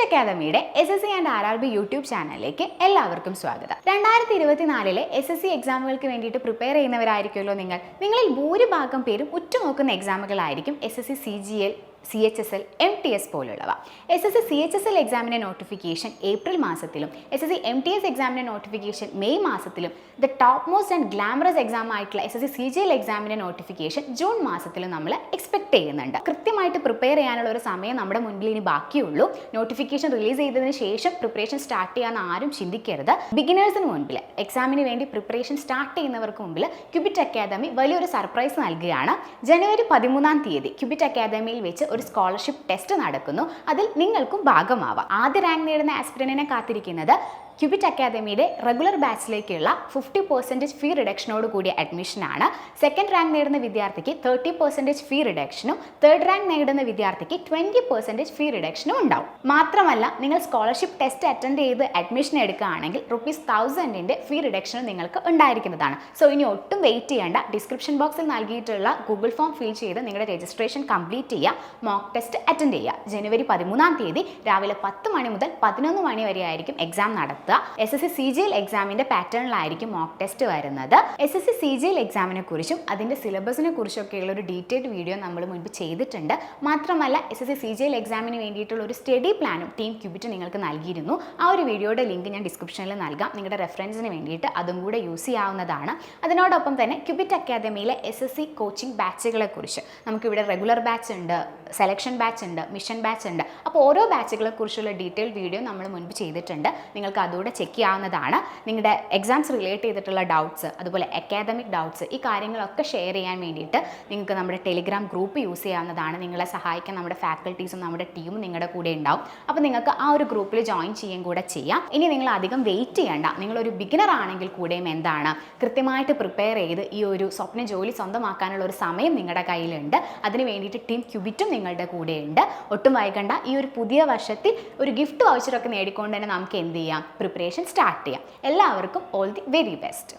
ക്യുബിറ്റ് അക്കാദമിയുടെ SSC and RRB YouTube ചാനലിലേക്ക് എല്ലാവർക്കും സ്വാഗതം. 2024 SSC എക്സാമുകൾക്ക് വേണ്ടിയിട്ട് പ്രിപ്പയർ ചെയ്യുന്നവരായിരിക്കുമല്ലോ നിങ്ങളിൽ ഭൂരിഭാഗം പേരും ഉറ്റുനോക്കുന്ന എക്സാമുകളായിരിക്കും SSC CGL, CHSL, MTS പോലുള്ളവ. SSC CHSL എക്സാമിൻ്റെ നോട്ടിഫിക്കേഷൻ ഏപ്രിൽ മാസത്തിലും SSC MTS എക്സാമിൻ്റെ നോട്ടിഫിക്കേഷൻ മെയ് മാസത്തിലും the top most and glamorous exam ആയിട്ടുള്ള SSC CGL എക്സാമിൻ്റെ നോട്ടിഫിക്കേഷൻ ജൂൺ മാസത്തിലും നമ്മൾ എക്സ്പെക്ട് ചെയ്യുന്നുണ്ട്. കൃത്യമായിട്ട് പ്രിപ്പയർ ചെയ്യാനുള്ള ഒരു സമയം നമ്മുടെ മുൻപിൽ ഇനി ബാക്കിയുള്ളൂ. നോട്ടിഫിക്കേഷൻ റിലീസ് ചെയ്തതിന് ശേഷം പ്രിപ്പറേഷൻ സ്റ്റാർട്ട് ചെയ്യാമെന്ന് ആരും ചിന്തിക്കരുത്. ബിഗിനേഴ്സിന് മുൻപിൽ എക്സാമിന് വേണ്ടി പ്രിപ്പറേഷൻ സ്റ്റാർട്ട് ചെയ്യുന്നവർക്ക് മുമ്പിൽ ക്യുബിറ്റ് അക്കാദമി വലിയൊരു സർപ്രൈസ് നൽകുകയാണ്. ജനുവരി 13 ക്യുബിറ്റ് അക്കാദമിയിൽ വെച്ച് ഒരു സ്കോളർഷിപ്പ് ടെസ്റ്റ് നടക്കുന്നു. അതിൽ നിങ്ങൾക്കും ഭാഗമാവാം. ആദ്യ റാങ്ക് നേടുന്ന ആസ്പിരന്റിനെ കാത്തിരിക്കുന്നത് ക്യുബിറ്റ് അക്കാദമിയുടെ റെഗുലർ ബാച്ചിലേക്കുള്ള 50% ഫീ റിഡക്ഷനോട് കൂടിയ അഡ്മിഷനാണ്. സെക്കൻഡ് റാങ്ക് നേടുന്ന വിദ്യാർത്ഥിക്ക് 30% ഫീ റിഡക്ഷനും തേർഡ് റാങ്ക് നേടുന്ന വിദ്യാർത്ഥിക്ക് 20% ഫീ റിഡക്ഷനും ഉണ്ടാവും. മാത്രമല്ല, നിങ്ങൾ സ്കോളർഷിപ്പ് ടെസ്റ്റ് അറ്റൻഡ് ചെയ്ത് അഡ്മിഷൻ എടുക്കുകയാണെങ്കിൽ ₹1000 ഫീ റിഡക്ഷനും നിങ്ങൾക്ക് ഉണ്ടായിരിക്കുന്നതാണ്. സോ ഇനി ഒട്ടും വെയിറ്റ് ചെയ്യേണ്ട. ഡിസ്ക്രിപ്ഷൻ ബോക്സിൽ നൽകിയിട്ടുള്ള ഗൂഗിൾ ഫോം ഫിൽ ചെയ്ത് നിങ്ങളുടെ രജിസ്ട്രേഷൻ കംപ്ലീറ്റ് ചെയ്യുക. മോക്ക് ടെസ്റ്റ് അറ്റൻഡ് ചെയ്യുക. ജനുവരി 13 രാവിലെ 10 മണി മുതൽ 11 മണി വരെ ആയിരിക്കും എക്സാം നടത്തുക. SSC CGL എക്സാമിന്റെ പാറ്റേണിലായിരിക്കും മോക്ക് ടെസ്റ്റ് വരുന്നത്. SSC CGL എക്സാമിനെ കുറിച്ചും അതിന്റെ സിലബസിനെ കുറിച്ചൊക്കെയുള്ള ഒരു ഡീറ്റെയിൽഡ് വീഡിയോ നമ്മൾ മുൻപ് ചെയ്തിട്ടുണ്ട്. മാത്രമല്ല, SSC CGL എക്സാമിന് വേണ്ടിയിട്ടുള്ള ഒരു സ്റ്റഡി പ്ലാനും ടീം ക്യുബിറ്റ് നിങ്ങൾക്ക് നൽകിയിരുന്നു. ആ ഒരു വീഡിയോയുടെ ലിങ്ക് ഞാൻ ഡിസ്ക്രിപ്ഷനിൽ നൽകാം. നിങ്ങളുടെ റെഫറൻസിന് വേണ്ടിയിട്ട് അതും കൂടെ യൂസ് ചെയ്യാവുന്നതാണ്. അതിനോടൊപ്പം തന്നെ ക്യുബിറ്റ് അക്കാദമിയിലെ SSC കോച്ചിങ് ബാച്ചുകളെ കുറിച്ച് നമുക്കിവിടെ റെഗുലർ ബാച്ച് ഉണ്ട്, സെലക്ഷൻ ബാച്ച് ഉണ്ട്, മിഷൻ ബാച്ച് ഉണ്ട്. അപ്പോൾ ഓരോ ബാച്ചുകളെ കുറിച്ചുള്ള ഡീറ്റെയിൽഡ് വീഡിയോ നമ്മൾ മുൻപ് ചെയ്തിട്ടുണ്ട്. നിങ്ങൾക്ക് അതുകൂടെ ചെക്ക് ചെയ്യാവുന്നതാണ്. നിങ്ങളുടെ എക്സാംസ് റിലേറ്റ് ചെയ്തിട്ടുള്ള ഡൗട്ട്സ്, അതുപോലെ അക്കാദമിക് ഡൗട്ട്സ്, ഈ കാര്യങ്ങളൊക്കെ ഷെയർ ചെയ്യാൻ വേണ്ടിയിട്ട് നിങ്ങൾക്ക് നമ്മുടെ ടെലിഗ്രാം ഗ്രൂപ്പ് യൂസ് ചെയ്യാവുന്നതാണ്. നിങ്ങളെ സഹായിക്കാൻ നമ്മുടെ ഫാക്കൽറ്റീസും നമ്മുടെ ടീമും നിങ്ങളുടെ കൂടെ ഉണ്ടാവും. അപ്പോൾ നിങ്ങൾക്ക് ആ ഒരു ഗ്രൂപ്പിൽ ജോയിൻ ചെയ്യുകയും കൂടെ ചെയ്യാം. ഇനി നിങ്ങൾ അധികം വെയിറ്റ് ചെയ്യേണ്ട. നിങ്ങളൊരു ബിഗിനർ ആണെങ്കിൽ കൂടെയും എന്താണ് കൃത്യമായിട്ട് പ്രിപ്പയർ ചെയ്ത് ഈ ഒരു സ്വപ്ന ജോലി സ്വന്തമാക്കാനുള്ള ഒരു സമയം നിങ്ങളുടെ കയ്യിലുണ്ട്. അതിന് വേണ്ടിയിട്ട് ടീം ക്യുബിറ്റും നിങ്ങളുടെ കൂടെയുണ്ട്. ഒട്ടും വൈകണ്ട. ഈ ഒരു പുതിയ വർഷത്തിൽ ഒരു ഗിഫ്റ്റ് വൗച്ചറൊക്കെ നേടിക്കൊണ്ട് തന്നെ നമുക്ക് എന്ത് ചെയ്യാം, പ്രിപ്പറേഷൻ സ്റ്റാർട്ട് ചെയ്യാം. എല്ലാവർക്കും ഓൾ ദി വെരി ബെസ്റ്റ്.